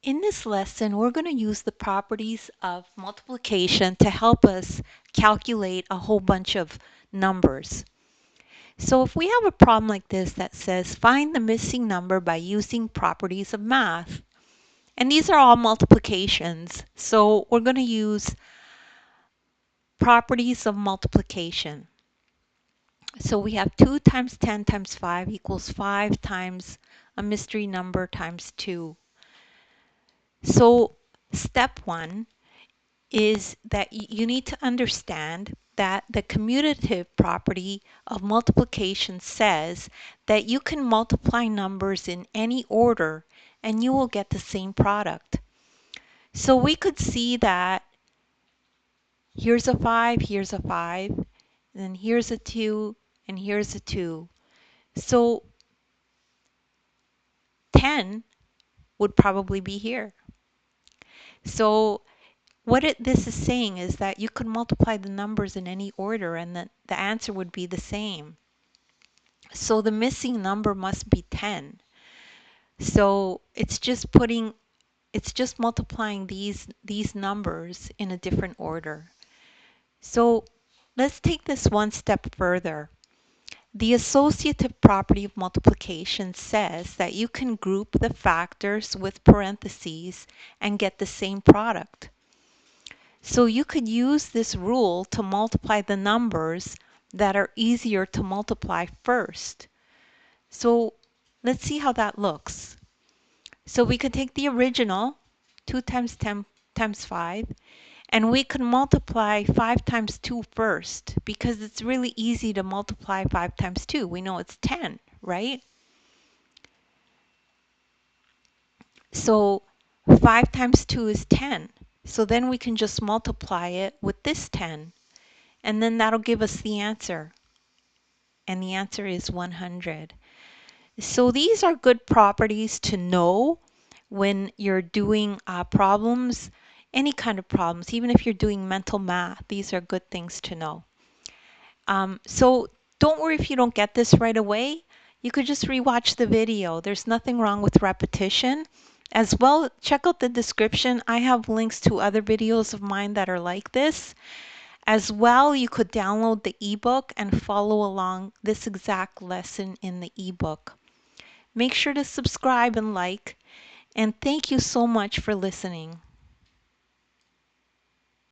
In this lesson, we're going to use the properties of multiplication to help us calculate a whole bunch of numbers. So if we have a problem like this that says find the missing number by using properties of math, and these are all multiplications, so we're going to use properties of multiplication. So we have 2 times 10 times 5 equals 5 times a mystery number times 2. So step 1 is that you need to understand that the commutative property of multiplication says that you can multiply numbers in any order and you will get the same product. So we could see that here's a 5, here's a 5, and then here's a 2, and here's a 2. So 10 would probably be here. So this is saying is that you could multiply the numbers in any order and the answer would be the same. So the missing number must be 10. So it's just multiplying these numbers in a different order. So let's take this one step further. The associative property of multiplication says that you can group the factors with parentheses and get the same product. So you could use this rule to multiply the numbers that are easier to multiply first. So let's see how that looks. So we could take the original, 2 times 10 times 5, and we could multiply 5 times 2 first because it's really easy to multiply 5 times 2. We know it's 10, right? So 5 times 2 is 10. So then we can just multiply it with this 10. And then that'll give us the answer. And the answer is 100. So these are good properties to know when you're doing problems, any kind of problems, even if you're doing mental math. These are good things to know. So don't worry if you don't get this right away. You could just rewatch the video. There's nothing wrong with repetition. As well, check out the description. I have links to other videos of mine that are like this. As well, you could download the ebook and follow along this exact lesson in the ebook. Make sure to subscribe and like, and thank you so much for listening.